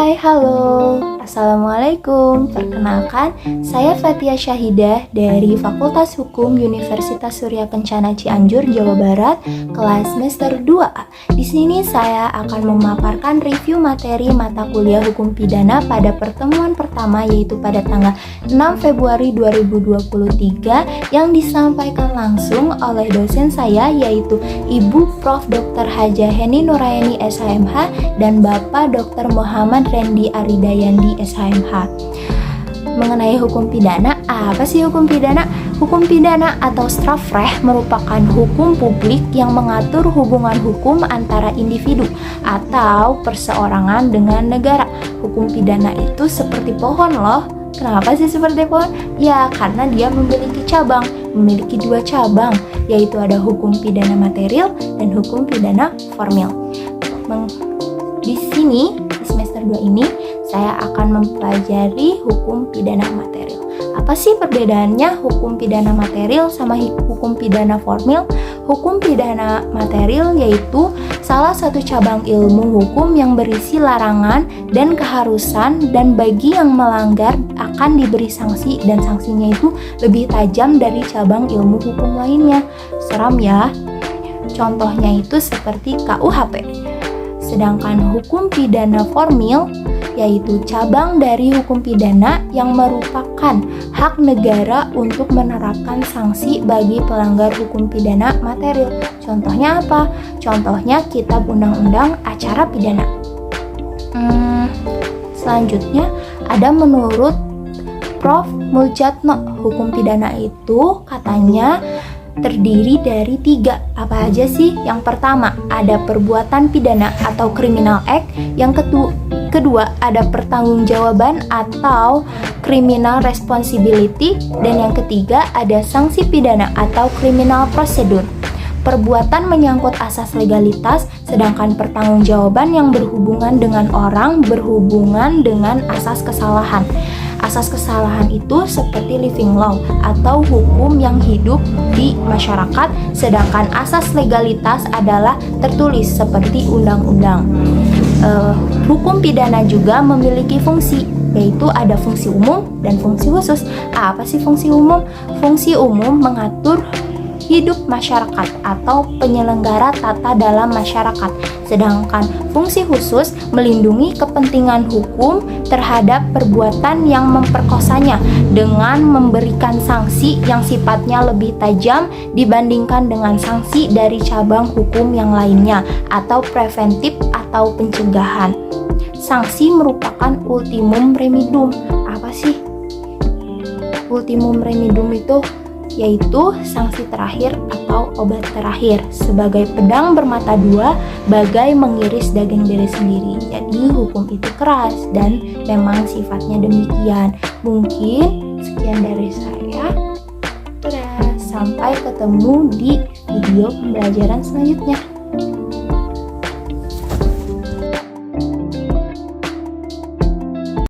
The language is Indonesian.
Hai, halo. Assalamualaikum. Perkenalkan, saya Fatia Syahidah dari Fakultas Hukum Universitas Surya Kencana Cianjur, Jawa Barat, kelas semester 2A. Di sini saya akan memaparkan review materi mata kuliah Hukum Pidana pada pertemuan pertama, yaitu pada tanggal 6 Februari 2023 yang disampaikan langsung oleh dosen saya, yaitu Ibu Prof. Dr. Hajah Heni Nurayani SHMH dan Bapak Dr. Muhammad Rendi Aridayandi SHMH. Mengenai hukum pidana, apa sih hukum pidana? Hukum pidana atau strafrecht merupakan hukum publik yang mengatur hubungan hukum antara individu atau perseorangan dengan negara. Hukum pidana itu seperti pohon loh. Kenapa sih seperti pohon? Ya, karena dia memiliki cabang, memiliki 2 cabang, yaitu ada hukum pidana material dan hukum pidana formil. Di sini, di semester 2 ini, saya akan mempelajari hukum pidana material. Apa sih perbedaannya hukum pidana material sama hukum pidana formil? Hukum pidana material yaitu salah satu cabang ilmu hukum yang berisi larangan dan keharusan, dan bagi yang melanggar akan diberi sanksi, dan sanksinya itu lebih tajam dari cabang ilmu hukum lainnya. Seram ya. Contohnya itu seperti KUHP. Sedangkan hukum pidana formil yaitu cabang dari hukum pidana yang merupakan hak negara untuk menerapkan sanksi bagi pelanggar hukum pidana material. Contohnya apa? Contohnya Kitab Undang-Undang Acara Pidana. Selanjutnya ada menurut Prof. Muljatno, hukum pidana itu katanya terdiri dari 3. Apa aja sih? Yang pertama, ada perbuatan pidana atau criminal act. Yang kedua, ada pertanggungjawaban atau criminal responsibility. Dan yang ketiga, ada sanksi pidana atau criminal procedure. Perbuatan menyangkut asas legalitas, sedangkan pertanggungjawaban yang berhubungan dengan orang berhubungan dengan asas kesalahan. Asas kesalahan itu seperti living law atau hukum yang hidup di masyarakat, sedangkan asas legalitas adalah tertulis seperti undang-undang. Hukum pidana juga memiliki fungsi, yaitu ada fungsi umum dan fungsi khusus. Apa sih fungsi umum? Fungsi umum mengatur hidup masyarakat atau penyelenggara tata dalam masyarakat. Sedangkan fungsi khusus melindungi kepentingan hukum terhadap perbuatan yang memperkosanya dengan memberikan sanksi yang sifatnya lebih tajam dibandingkan dengan sanksi dari cabang hukum yang lainnya, atau preventif atau pencegahan. Sanksi merupakan ultimum remedium. Apa sih ultimum remedium itu? Yaitu sanksi terakhir atau obat terakhir, sebagai pedang bermata 2 bagai mengiris daging diri sendiri. Jadi hukum itu keras dan memang sifatnya demikian. Mungkin sekian dari saya. Sampai ketemu di video pembelajaran selanjutnya.